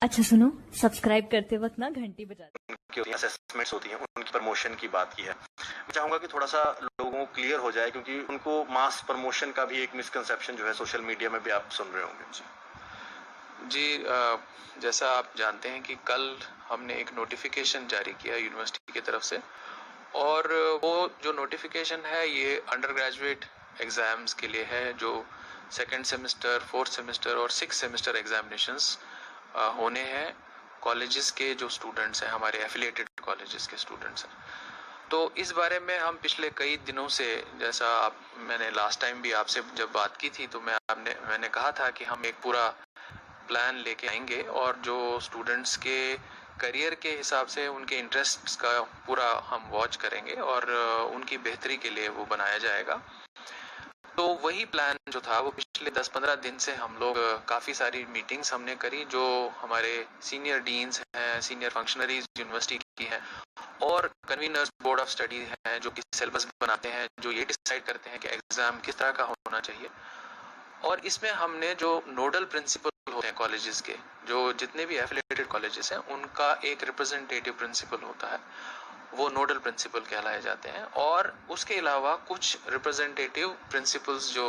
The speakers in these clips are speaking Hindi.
अच्छा सुनो, सब्सक्राइब करते वक्त ना घंटी बजा दो। उनकी असेसमेंट्स होती हैं, उनकी प्रमोशन की बात की है। मैं चाहूंगा कि थोड़ा सा लोगों को क्लियर हो जाए, क्योंकि उनको मास प्रमोशन का भी एक मिसकंसेप्शन जो है सोशल मीडिया में भी आप सुन रहे होंगे। जी, जैसा आप जानते हैं कि कल हमने एक नोटिफिकेशन जारी किया यूनिवर्सिटी की तरफ से, और वो जो नोटिफिकेशन है ये अंडर ग्रेजुएट एग्जाम्स के लिए है, जो सेकेंड सेमेस्टर, फोर्थ सेमेस्टर और सिक्स सेमेस्टर एग्जामिनेशंस होने हैं कॉलेजेस के जो स्टूडेंट्स हैं, हमारे एफिलिएटेड कॉलेजेस के स्टूडेंट्स हैं। तो इस बारे में हम पिछले कई दिनों से, जैसा मैंने लास्ट टाइम भी आपसे जब बात की थी तो मैंने कहा था कि हम एक पूरा प्लान लेके आएंगे और जो स्टूडेंट्स के करियर के हिसाब से उनके इंटरेस्ट्स का पूरा हम वॉच करेंगे और उनकी बेहतरी के लिए वो बनाया जाएगा। तो वही प्लान जो था वो पिछले 10-15 दिन से हम लोग काफ़ी सारी मीटिंग्स हमने करी, जो हमारे सीनियर डीन्स हैं, सीनियर फंक्शनरीज यूनिवर्सिटी की हैं और कन्वीनर्स बोर्ड ऑफ स्टडी हैं, जो कि सिलेबस बनाते हैं, जो ये डिसाइड करते हैं कि एग्ज़ाम किस तरह का होना चाहिए। और इसमें हमने जो नोडल प्रिंसिपल होते हैं कॉलेजेस के, जो जितने भी एफिलिएटेड कॉलेजेस हैं, उनका एक रिप्रेजेंटेटिव प्रिंसिपल होता है, वो नोडल प्रिंसिपल कहलाए जाते हैं। और उसके अलावा कुछ रिप्रेजेंटेटिव प्रिंसिपल्स जो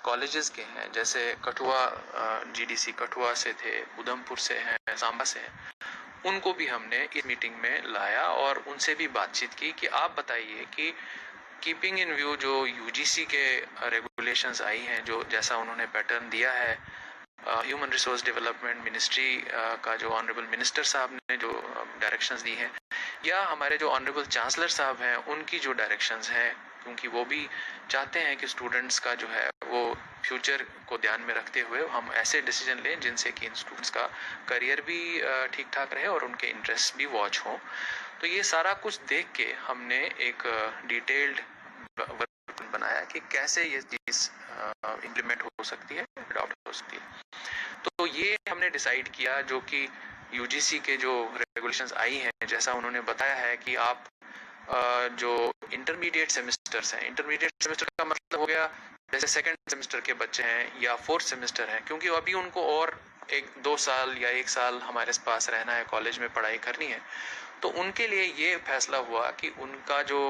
कॉलेजेस के हैं, जैसे कठुआ जीडीसी कठुआ से थे, उधमपुर से हैं, सांबा से हैं, उनको भी हमने इस मीटिंग में लाया और उनसे भी बातचीत की कि आप बताइए कि कीपिंग इन व्यू जो यूजीसी के रेगुलेशंस आई हैं, जो जैसा उन्होंने पैटर्न दिया है, ह्यूमन रिसोर्स डेवलपमेंट मिनिस्ट्री का जो ऑनरेबल मिनिस्टर साहब ने जो डायरेक्शंस दी हैं, या हमारे जो ऑनरेबल चांसलर साहब हैं उनकी जो डायरेक्शंस हैं, क्योंकि वो भी चाहते हैं कि स्टूडेंट्स का जो है वो फ्यूचर को ध्यान में रखते हुए हम ऐसे डिसीजन लें जिनसे कि इन स्टूडेंट्स का करियर भी ठीक ठाक रहे और उनके इंटरेस्ट भी वॉच हों। तो ये सारा कुछ देख के हमने एक डिटेल्ड वर्क बनाया कि कैसे ये चीज़ इम्प्लीमेंट हो सकती है, अडॉप्ट हो सकती है। तो ये हमने डिसाइड किया, जो कि यूजीसी के जो रेगुलेशंस आई हैं, जैसा उन्होंने बताया है कि आप जो इंटरमीडिएट सेमेस्टर्स हैं, इंटरमीडिएट सेमेस्टर का मतलब हो गया जैसे सेकंड सेमेस्टर के बच्चे हैं या फोर्थ सेमेस्टर हैं, क्योंकि अभी उनको और 1-2 साल या 1 साल हमारे पास रहना है, कॉलेज में पढ़ाई करनी है। तो उनके लिए ये फैसला हुआ कि उनका जो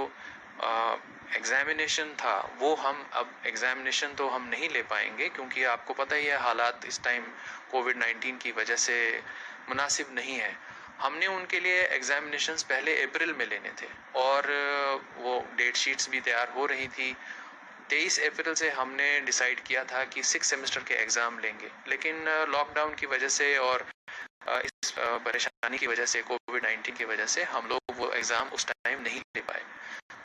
एग्जामिनेशन था वो हम अब एग्जामिनेशन तो हम नहीं ले पाएंगे, क्योंकि आपको पता ही है हालात इस टाइम कोविड-19 की वजह से मुनासिब नहीं है। हमने उनके लिए एग्जामिनेशंस पहले अप्रैल में लेने थे और वो डेट शीट्स भी तैयार हो रही थी। 23 अप्रैल से हमने डिसाइड किया था कि 6 सेमेस्टर के एग्ज़ाम लेंगे, लेकिन लॉकडाउन की वजह से और इस परेशानी की वजह से, कोविड-19 की वजह से हम लोग वो एग्ज़ाम उस टाइम नहीं ले पाए।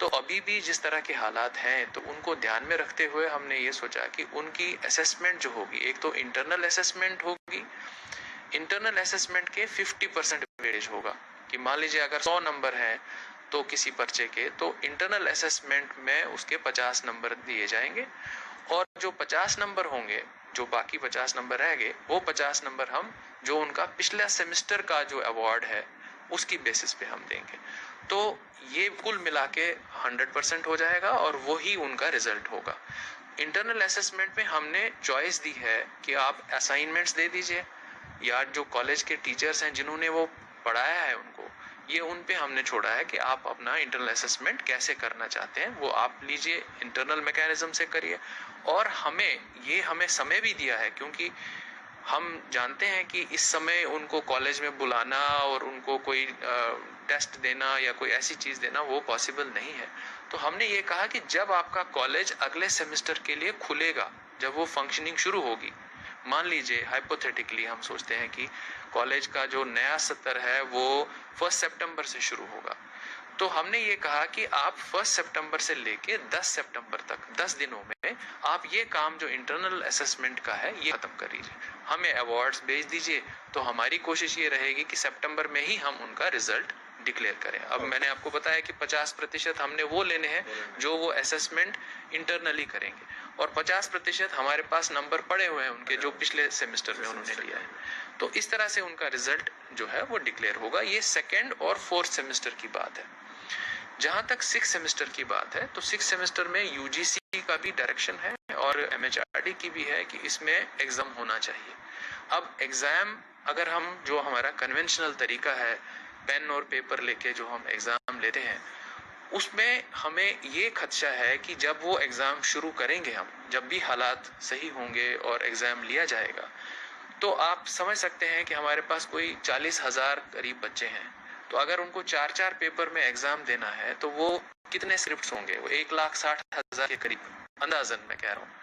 तो अभी भी जिस तरह के हालात हैं, तो उनको ध्यान में रखते हुए हमने ये सोचा कि उनकी असेसमेंट जो होगी, एक तो इंटरनल असेसमेंट होगी, इंटरनल असेसमेंट के 50% वेटेज होगा, कि मान लीजिए अगर 100 नंबर हैं तो किसी पर्चे के, तो इंटरनल असेसमेंट में उसके 50 नंबर दिए जाएंगे, और जो 50 नंबर होंगे, जो बाकी 50 नंबर रह गए, वो 50 नंबर हम जो उनका पिछला सेमेस्टर का जो अवार्ड है उसकी बेसिस पे हम देंगे। तो ये कुल मिला के 100% हो जाएगा और वही उनका रिजल्ट होगा। इंटरनल असेसमेंट में हमने चॉइस दी है कि आप असाइनमेंट्स दे दीजिए, या जो कॉलेज के टीचर्स हैं जिन्होंने वो पढ़ाया है उनको, ये उन पे हमने छोड़ा है कि आप अपना इंटरनल असेसमेंट कैसे करना चाहते हैं वो आप लीजिए, इंटरनल मैकेनिज्म से करिए। और हमें समय भी दिया है, क्योंकि हम जानते हैं कि इस समय उनको कॉलेज में बुलाना और उनको कोई टेस्ट देना या कोई ऐसी चीज़ देना वो पॉसिबल नहीं है। तो हमने ये कहा कि जब आपका कॉलेज अगले सेमेस्टर के लिए खुलेगा, जब वो फंक्शनिंग शुरू होगी, मान लीजिए हाइपोथेटिकली हम सोचते हैं कि कॉलेज का जो नया सत्र है वो 1 सितंबर से शुरू होगा, तो हमने ये कहा कि आप 1 सितंबर से लेके 10 सितंबर तक 10 दिनों में आप ये काम जो इंटरनल असेसमेंट का है ये खत्म कर लीजिए, हमें अवार्ड्स भेज दीजिए। तो हमारी कोशिश ये रहेगी कि सितंबर में ही हम उनका रिजल्ट डिक्लेयर करें। अब मैंने आपको बताया कि 50% हमने वो लेने हैं जो वो असेसमेंट इंटरनली करेंगे, और 50% हमारे पास नंबर पड़े हुए हैं उनके जो पिछले सेमेस्टर में उन्होंने लिया है। तो इस तरह से उनका रिजल्ट जो है वो डिक्लेयर होगा। ये सेकेंड और फोर्थ सेमेस्टर की बात है। जहां तक 6 सेमेस्टर की बात है, तो 6 सेमेस्टर में यूजीसी का भी डायरेक्शन है और MHRD की भी है कि इसमें एग्ज़ाम होना चाहिए। अब एग्ज़ाम अगर हम जो हमारा कन्वेंशनल तरीका है पेन और पेपर लेके जो हम एग्ज़ाम लेते हैं, उसमें हमें ये खदशा है कि जब वो एग्ज़ाम शुरू करेंगे हम, जब भी हालात सही होंगे और एग्ज़ाम लिया जाएगा, तो आप समझ सकते हैं कि हमारे पास कोई 40,000 करीब बच्चे हैं। तो अगर उनको 4-4 पेपर में एग्ज़ाम देना है तो वो कितने स्क्रिप्ट्स होंगे? वो 1,60,000 के करीब, अंदाज़न मैं कह रहा हूँ।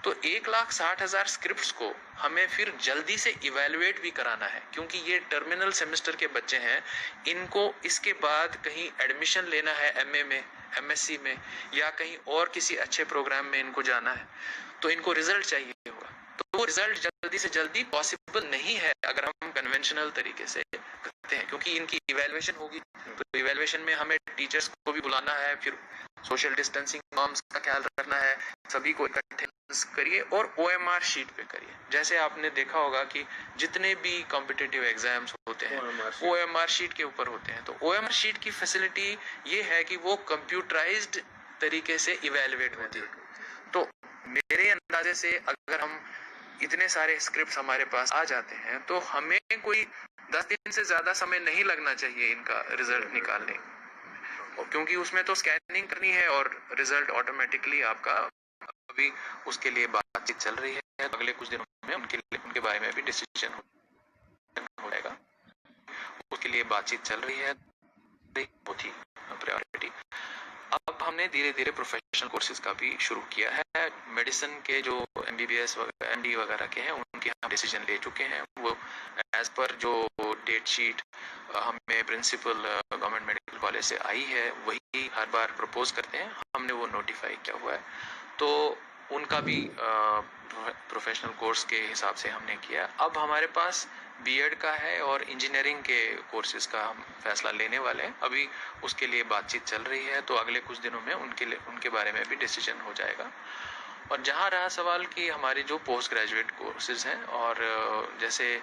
तो 1,60,000 स्क्रिप्ट्स को हमें फिर जल्दी से इवैल्यूएट भी कराना है, क्योंकि ये टर्मिनल सेमेस्टर के बच्चे हैं। इनको इसके बाद कहीं एडमिशन लेना है MA में, MSc में, या कहीं और किसी अच्छे प्रोग्राम में इनको जाना है, तो इनको रिजल्ट चाहिए होगा। तो वो रिजल्ट जल्दी से जल्दी पॉसिबल नहीं है अगर हम कन्वेंशनल तरीके से करते हैं, क्योंकि इनकी इवैल्यूएशन होगी। तो इवैल्यूएशन में हमें टीचर्स को भी बुलाना है, फिर सोशल डिस्टेंसिंग नॉर्म्स का ख्याल रखना है, सभी को इकट्ठे करिए और OMR शीट पे करिए। जैसे आपने देखा होगा कि जितने भी कॉम्पिटिटिव एग्जाम्स होते हैं OMR शीट के ऊपर होते हैं। तो OMR शीट की फैसिलिटी ये है कि वो कंप्यूटराइज्ड तरीके से इवैल्यूएट होती है। तो मेरे अंदाजे से अगर हम इतने सारे स्क्रिप्ट्स हमारे पास आ जाते हैं तो हमें कोई 10 दिन से ज्यादा समय नहीं लगना चाहिए इनका रिजल्ट निकालने, क्योंकि उसमें तो स्कैनिंग करनी है और रिजल्ट ऑटोमेटिकली आपका, अभी उसके लिए बातचीत चल रही है। अगले कुछ दिनों में उनके बारे में भी डिसीजन हो जाएगा। उसके लिए बातचीत चल रही है, बहुत ही प्रायोरिटी। अब हमने धीरे धीरे प्रोफेशनल कोर्सेज का भी शुरू किया है। मेडिसिन के जो MBBS MD वगैरह के हैं उनके हम डिसीजन ले चुके हैं। वो एज पर जो डेट शीट हमें प्रिंसिपल गवर्नमेंट मेडिकल कॉलेज से आई है वही हर बार प्रपोज करते हैं, हमने वो नोटिफाई किया हुआ है। तो उनका भी प्रोफेशनल कोर्स के हिसाब से हमने किया। अब हमारे पास B.Ed का है और इंजीनियरिंग के कोर्सेज का हम फैसला लेने वाले हैं। अभी उसके लिए बातचीत चल रही है, तो अगले कुछ दिनों में उनके बारे में भी डिसीजन हो जाएगा। और जहाँ रहा सवाल कि हमारी जो पोस्ट ग्रेजुएट कोर्सेज हैं, और जैसे